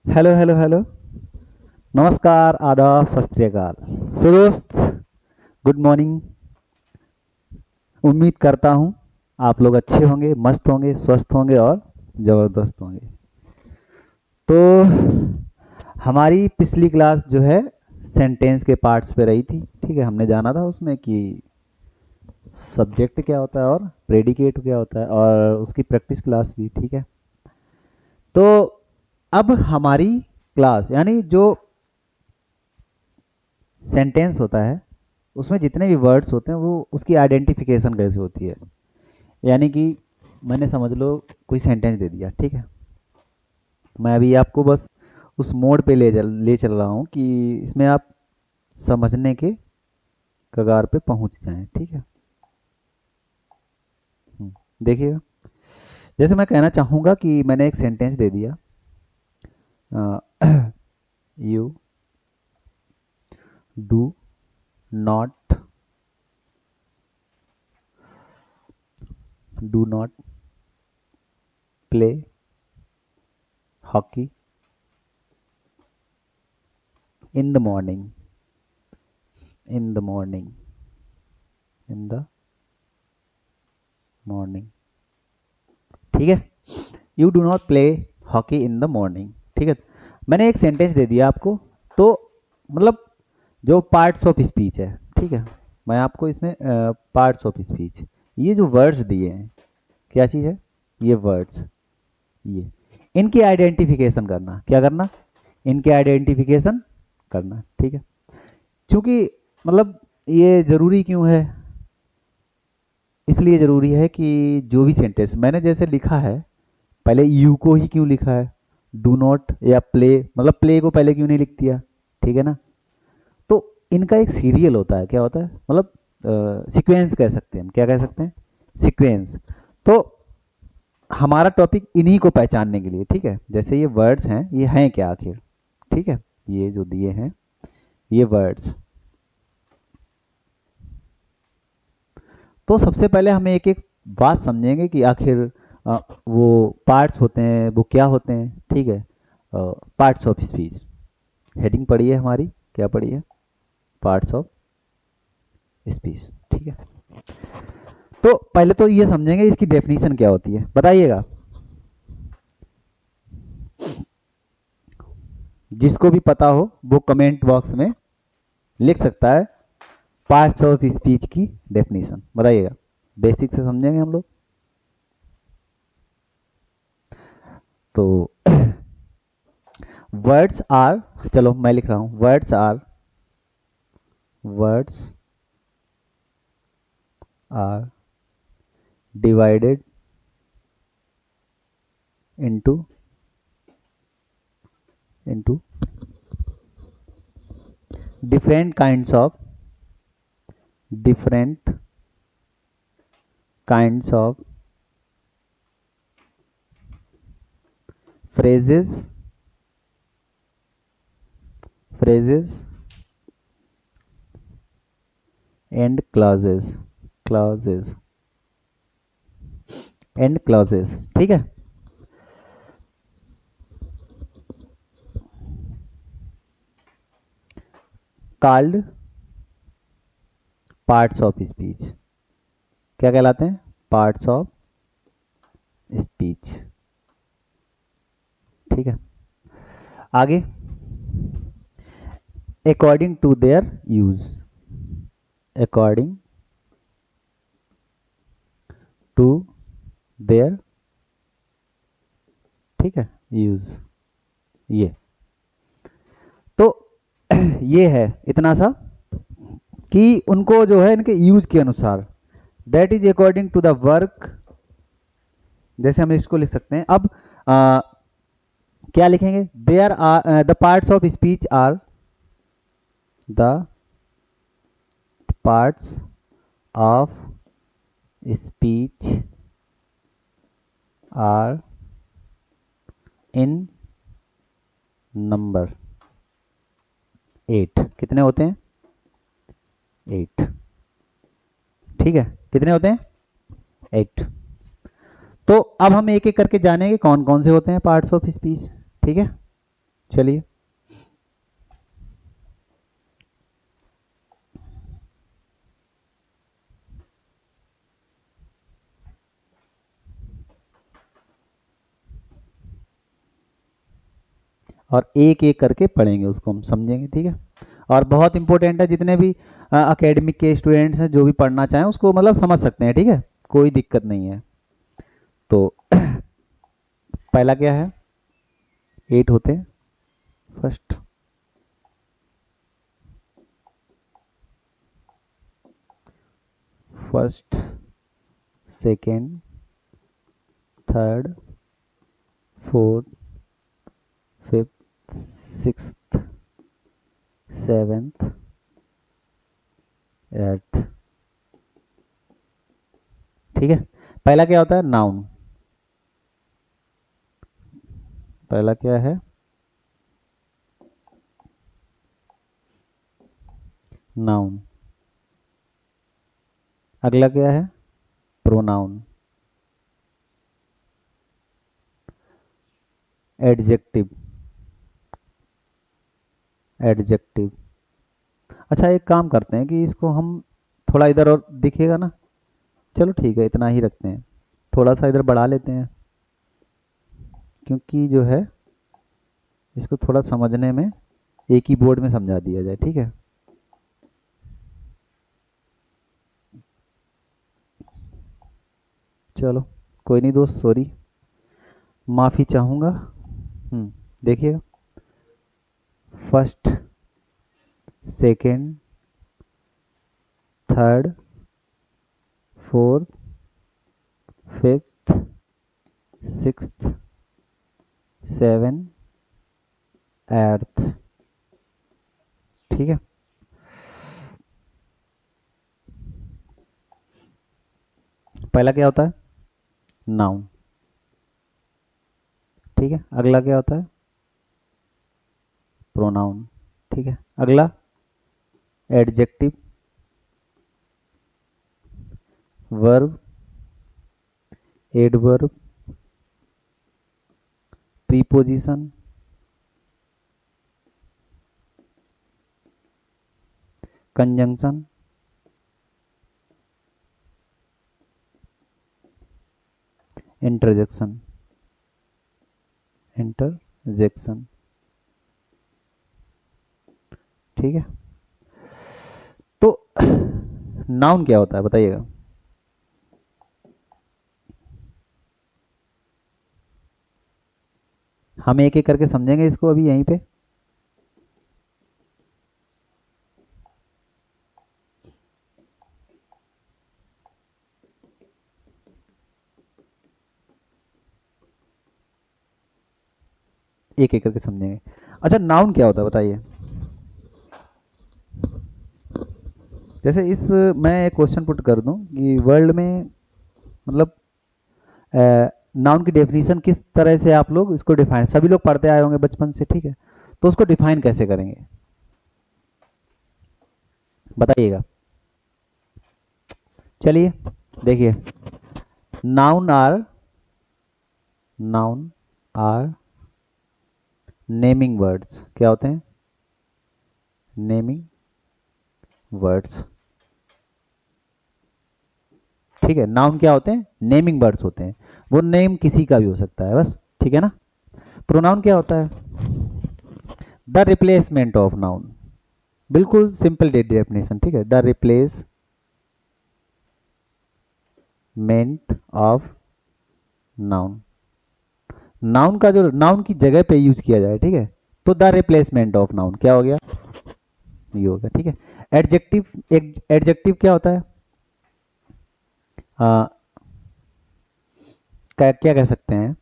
Hello hello hello. नमस्कार, आदाब, सत श्री अकाल। सो दोस्त, गुड मॉर्निंग। उम्मीद करता हूँ आप लोग अच्छे होंगे, मस्त होंगे, स्वस्थ होंगे और ज़बरदस्त होंगे। तो हमारी पिछली क्लास जो है सेंटेंस के पार्ट्स पे रही थी। ठीक है, हमने जाना था उसमें कि सब्जेक्ट क्या होता है और प्रेडिकेट क्या होता है, और उसकी प्रैक्टिस क्लास भी। ठीक है, तो अब हमारी क्लास यानी जो सेंटेंस होता है उसमें जितने भी वर्ड्स होते हैं वो उसकी आइडेंटिफिकेशन कैसे होती है। यानी कि मैंने समझ लो कोई सेंटेंस दे दिया, ठीक है। मैं अभी आपको बस उस मोड पे ले चल रहा हूँ कि इसमें आप समझने के कगार पे पहुँच जाएं। ठीक है। देखिएगा, जैसे मैं कहना चाहूँगा कि मैंने एक सेंटेंस दे दिया, you do not play hockey in the morning in the morning in the morning. ठीक है, you do not play hockey in the morning. ठीक है, मैंने एक सेंटेंस दे दिया आपको। तो मतलब जो पार्ट्स ऑफ स्पीच है, ठीक है, मैं आपको इसमें पार्ट्स ऑफ स्पीच, ये जो वर्ड्स दिए हैं, क्या चीज़ है ये वर्ड्स, ये इनकी आइडेंटिफिकेशन करना। क्या करना? इनकी आइडेंटिफिकेशन करना। ठीक है, क्योंकि मतलब ये ज़रूरी क्यों है? इसलिए ज़रूरी है कि जो भी सेंटेंस मैंने जैसे लिखा है, पहले यू को ही क्यों लिखा है, डू नॉट या प्ले, मतलब प्ले को पहले क्यों नहीं लिख दिया? ठीक है ना। तो इनका एक सीरियल होता है, क्या होता है, मतलब सीक्वेंस कह सकते हैं हम। क्या कह सकते हैं? सीक्वेंस। तो हमारा टॉपिक इन्हीं को पहचानने के लिए, ठीक है, जैसे ये वर्ड्स हैं, ये हैं क्या आखिर? ठीक है, ये जो दिए हैं ये वर्ड्स, तो सबसे पहले हमें एक एक बात समझेंगे कि आखिर वो पार्ट्स होते हैं वो क्या होते हैं। ठीक है, पार्ट्स ऑफ स्पीच हेडिंग पढ़ी है हमारी, क्या पढ़ी है? Parts of speech. ठीक है, तो पहले तो ये समझेंगे इसकी डेफिनेशन क्या होती है, बताइएगा। जिसको भी पता हो वो कमेंट बॉक्स में लिख सकता है पार्ट्स ऑफ स्पीच की डेफिनेशन, बताइएगा। बेसिक से समझेंगे हम लोग। तो वर्ड्स आर, चलो मैं लिख रहा हूं, words are divided into different kinds of phrases and clauses। ठीक है, called पार्ट्स ऑफ स्पीच। क्या कहलाते हैं? Parts of speech. ठीक है, आगे, according to their use, according to their, ठीक है, यूज, ये तो ये है इतना सा कि उनको जो है इनके यूज के अनुसार, that is according to the work. जैसे हम इसको लिख सकते हैं अब, क्या लिखेंगे? There are the parts of speech are the parts of speech are in number 8। कितने होते हैं? 8। ठीक है, कितने होते हैं? 8। तो अब हम एक एक करके जानेंगे कौन कौन से होते हैं पार्ट्स ऑफ स्पीच। ठीक है, चलिए, और एक एक करके पढ़ेंगे, उसको हम समझेंगे, ठीक है। और बहुत इंपॉर्टेंट है, जितने भी एकेडमिक के स्टूडेंट्स हैं जो भी पढ़ना चाहें उसको मतलब समझ सकते हैं, ठीक है, कोई दिक्कत नहीं है। तो पहला क्या है, 8 होते हैं first, first, second, third, fourth, fifth, sixth, seventh, eighth, ठीक है। पहला क्या होता है, नाउन। पहला क्या है, नाउन। अगला क्या है, प्रोनाउन। Adjective, adjective. अच्छा, एक काम करते हैं कि इसको हम थोड़ा इधर और दिखेगा ना, चलो ठीक है, इतना ही रखते हैं, थोड़ा सा इधर बढ़ा लेते हैं, क्योंकि जो है इसको थोड़ा समझने में एक ही बोर्ड में समझा दिया जाए, ठीक है। चलो, कोई नहीं दोस्त, सॉरी, माफ़ी चाहूँगा। देखिएगा, first, second, third, fourth, fifth, sixth, seven, eighth, ठीक है। पहला क्या होता है, नाउन, ठीक है। अगला क्या होता है, प्रोनाउन, ठीक है। अगला adjective, verb, adverb, preposition, conjunction, interjection, interjection, ठीक है। तो नाउन क्या होता है बताइएगा। हम एक एक करके समझेंगे इसको अभी यहीं पे। एक एक करके समझेंगे। अच्छा, नाउन क्या होता है बताइए। जैसे इस, मैं एक क्वेश्चन पुट कर दूं कि वर्ल्ड में मतलब नाउन की डेफिनेशन किस तरह से आप लोग इसको डिफाइन, सभी लोग पढ़ते आए होंगे बचपन से, ठीक है, तो उसको डिफाइन कैसे करेंगे बताइएगा। चलिए, देखिए, noun are, noun are naming words. क्या होते हैं, नेमिंग वर्ड्स, ठीक है। नाउन क्या होते हैं, नेमिंग वर्ड्स होते हैं, वो नेम किसी का भी हो सकता है बस, ठीक है ना। प्रोनाउन क्या होता है, द रिप्लेसमेंट ऑफ नाउन, बिल्कुल सिंपल डेफिनेशन, ठीक है, the replacement of noun. Noun का जो नाउन की जगह पे यूज किया जाए, ठीक है, तो द रिप्लेसमेंट ऑफ नाउन क्या हो गया, ये हो गया, ठीक है। एडजेक्टिव, एडजेक्टिव क्या होता है, आ, क्या कह सकते हैं,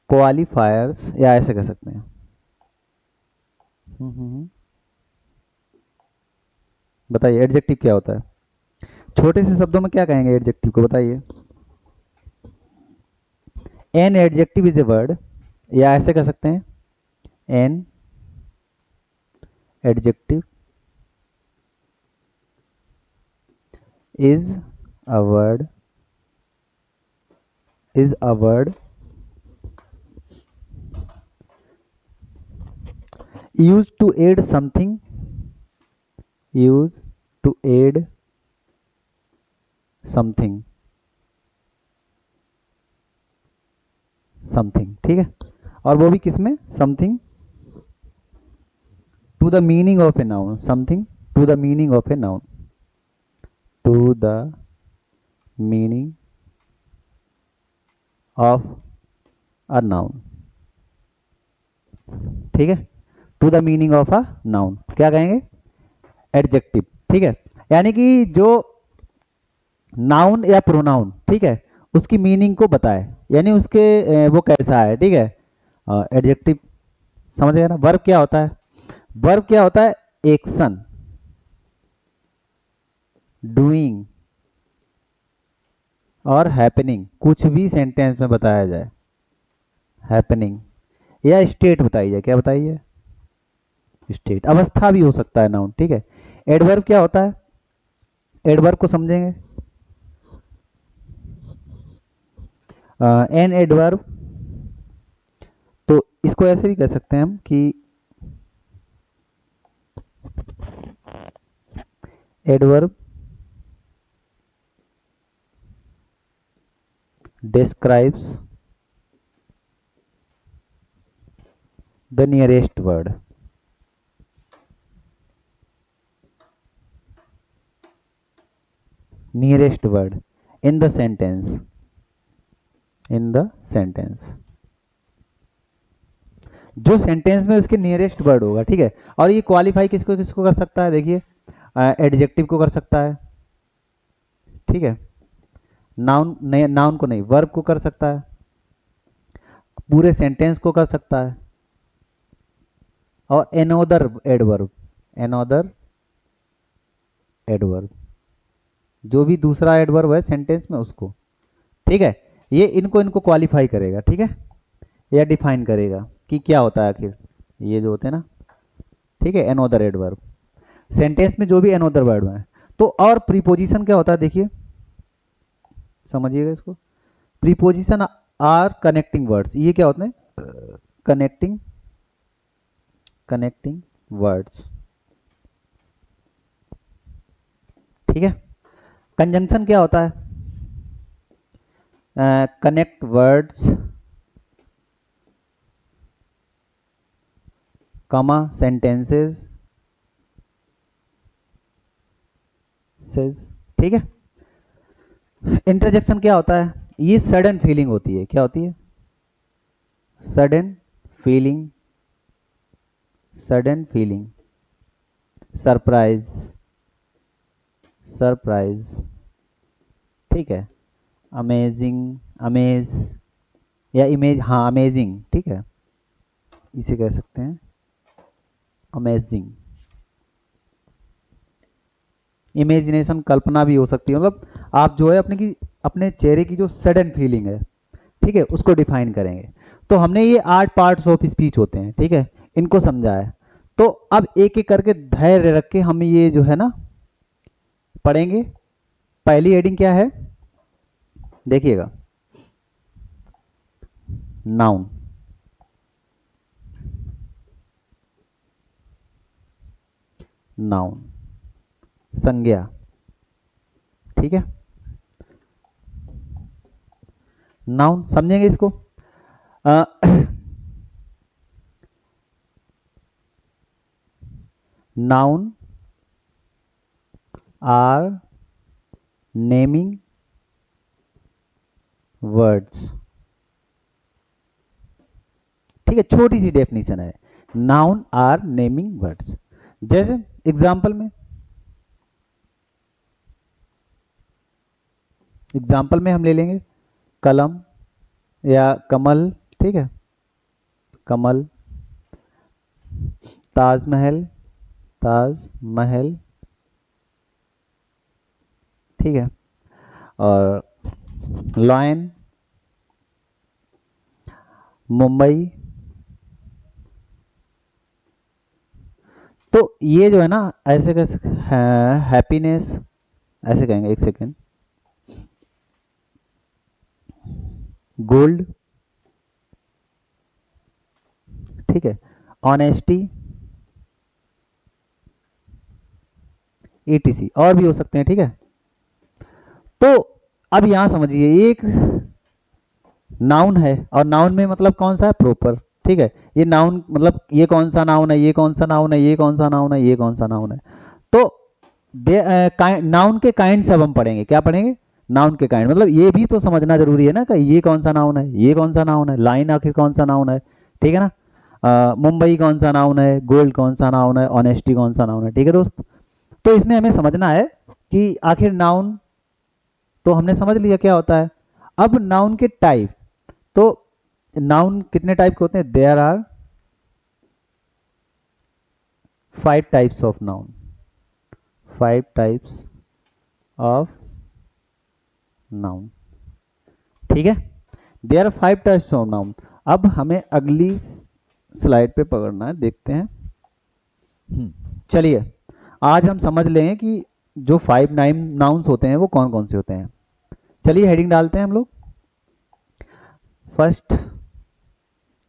क्वालिफायर्स, या ऐसे कह सकते हैं। बताइए एडजेक्टिव क्या होता है, छोटे से शब्दों में क्या कहेंगे एडजेक्टिव को बताइए। An adjective is a word, या ऐसे कह सकते हैं, an adjective is a word, is a word use to add something, use to add something, something, ठीक है। और वो भी किसमें, something to the meaning of a noun, something to the meaning of a noun, to the meaning of a noun, ठीक है। To the meaning of a noun क्या कहेंगे, एडजेक्टिव, ठीक है। यानी कि जो नाउन या प्रोनाउन, ठीक है, उसकी मीनिंग को बताए, यानी उसके वो कैसा है, ठीक है, एडजेक्टिव। समझ गया ना। वर्ब क्या होता है, वर्ब क्या होता है, एक्शन, डूइंग और हैपनिंग, कुछ भी सेंटेंस में बताया जाए, हैपनिंग या स्टेट बताई जाए, क्या बताई जाए, स्टेट, अवस्था भी हो सकता है नाउन, ठीक है। एडवर्ब क्या होता है, एडवर्ब को समझेंगे, एन एडवर्ब, तो इसको ऐसे भी कह सकते हैं हम कि adverb describes the nearest word, nearest word in the sentence, in the sentence, जो सेंटेंस में उसके नियरेस्ट वर्ड होगा, ठीक है। और ये क्वालिफाई किसको किसको कर सकता है, देखिए, एडजेक्टिव को कर सकता है, ठीक है, नाउन नहीं, नाउन को नहीं, वर्ब को कर सकता है, पूरे सेंटेंस को कर सकता है, और एनोदर एडवर्ब, एनोदर एडवर्ब, जो भी दूसरा एडवर्ब है सेंटेंस में उसको, ठीक है। ये इनको इनको क्वालिफाई करेगा, ठीक है, या डिफाइन करेगा कि क्या होता है आखिर, ये जो होते हैं ना, ठीक है, एनोदर एडवर्ब, सेंटेंस में जो भी एनोदर वर्ड है। तो और प्रीपोजिशन क्या होता है, देखिए, समझिएगा इसको। प्रीपोजिशन आर कनेक्टिंग वर्ड्स, ये क्या होते हैं, कनेक्टिंग, कनेक्टिंग वर्ड्स, ठीक है। कंजंक्शन क्या होता है, कनेक्ट वर्ड्स, कमा सेंटेंसेस, सेज, ठीक है। इंटरजेक्शन क्या होता है, ये सडन फीलिंग होती है, क्या होती है, sudden feeling, sudden feeling, surprise, surprise, ठीक है, अमेजिंग, अमेज या इमेज, हाँ अमेजिंग, ठीक है, इसे कह सकते हैं अमेजिंग। इमेजिनेशन कल्पना भी हो सकती है, मतलब आप जो है अपने चेहरे की जो सडन फीलिंग है, ठीक है, उसको डिफाइन करेंगे। तो हमने ये 8 पार्ट्स ऑफ स्पीच होते हैं, ठीक है, इनको समझा है। तो अब एक एक करके धैर्य रख के हम ये जो है ना पढ़ेंगे। पहली हेडिंग क्या है, देखिएगा, नाउन, नाउन, संज्ञा, ठीक है। नाउन समझेंगे इसको, नाउन आर नेमिंग वर्ड्स, ठीक है, छोटी सी डेफिनेशन है, नाउन आर नेमिंग वर्ड्स। जैसे एग्जाम्पल में, एग्जाम्पल में हम ले लेंगे कलम या कमल, ठीक है, कमल, ताजमहल, ताजमहल, ठीक है, और लॉयन, मुंबई। तो ये जो है ना ऐसे कैसे, हैप्पीनेस, ऐसे कहेंगे, एक सेकेंड, गोल्ड, ठीक है, ऑनेस्टी, etc और भी हो सकते हैं, ठीक है। तो अब यहां समझिए, एक नाउन है और नाउन में मतलब कौन सा है, प्रॉपर, ठीक है। ये नाउन मतलब ये कौन सा नाउन है, ये कौन सा नाउन है, ये कौन सा नाउन है, ये कौन सा नाउन है। तो नाउन के काइंड सब हम पढ़ेंगे, क्या पढ़ेंगे, नाउन के काइंड, मतलब ये भी तो समझना जरूरी है ना कि ये कौन सा नाउन है, ये कौन सा नाउन है, लाइन आखिर कौन सा नाउन है, ठीक है ना। मुंबई कौन सा नाउन है, गोल्ड कौन सा नाउन है, ऑनेस्टी कौन सा नाउन है, ठीक है दोस्त। तो इसमें हमें समझना है कि आखिर नाउन तो हमने समझ लिया क्या होता है। अब नाउन के टाइप, तो नाउन कितने टाइप के होते हैं, there are 5 types of noun, 5 types of noun, ठीक है। There are 5 types of noun. अब हमें अगली स्लाइड पे पकड़ना है, देखते हैं। चलिए आज हम समझ लें कि जो 5 नाउन्स होते हैं वो कौन कौन से होते हैं। चलिए हेडिंग डालते हैं हम लोग। फर्स्ट,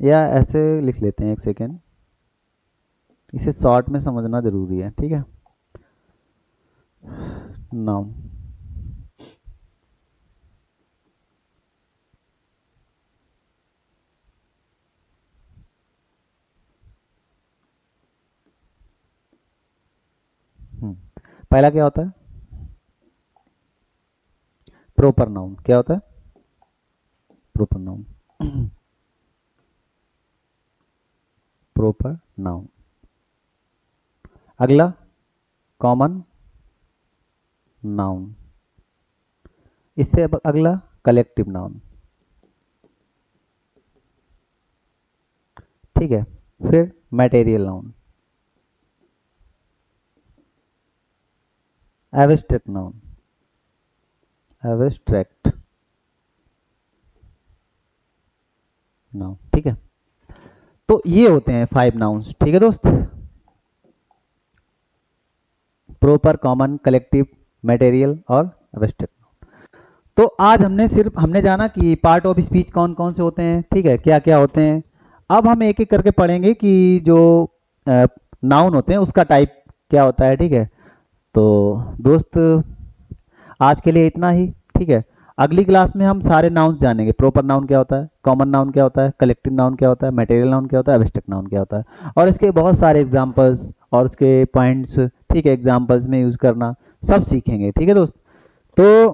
या ऐसे लिख लेते हैं, एक सेकेंड, इसे शॉर्ट में समझना जरूरी है, ठीक है। नाउन, पहला क्या होता है, प्रॉपर नाउन। क्या होता है, प्रॉपर नाउन, प्रॉपर नाउन। अगला कॉमन नाउन, इससे अब अगला कलेक्टिव नाउन, ठीक है। फिर material noun, abstract noun, abstract noun, ठीक है। तो ये होते हैं 5 नाउन्स, ठीक है दोस्त, प्रॉपर, कॉमन, कलेक्टिव, मटेरियल और एब्स्ट्रैक्ट। तो आज हमने जाना कि पार्ट ऑफ स्पीच कौन कौन से होते हैं, ठीक है, क्या क्या होते हैं। अब हम एक एक करके पढ़ेंगे कि जो नाउन होते हैं उसका टाइप क्या होता है, ठीक है। तो दोस्त आज के लिए इतना ही, ठीक है। अगली क्लास में हम सारे नाउन्स जानेंगे, प्रॉपर नाउन क्या होता है, कॉमन नाउन क्या होता है, कलेक्टिव नाउन क्या होता है, मटेरियल नाउन क्या होता है, एब्स्ट्रैक्ट नाउन क्या होता है, और इसके बहुत सारे एग्जांपल्स और उसके पॉइंट्स, ठीक है, एग्जांपल्स में यूज़ करना सब सीखेंगे, ठीक है दोस्त। तो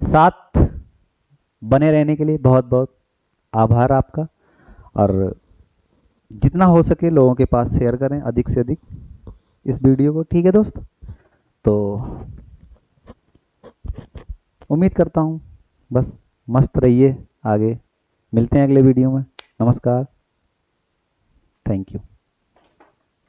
साथ बने रहने के लिए बहुत बहुत आभार आपका, और जितना हो सके लोगों के पास शेयर करें अधिक से अधिक इस वीडियो को, ठीक है दोस्त। तो उम्मीद करता हूँ बस मस्त रहिए, आगे मिलते हैं अगले वीडियो में। नमस्कार, थैंक यू।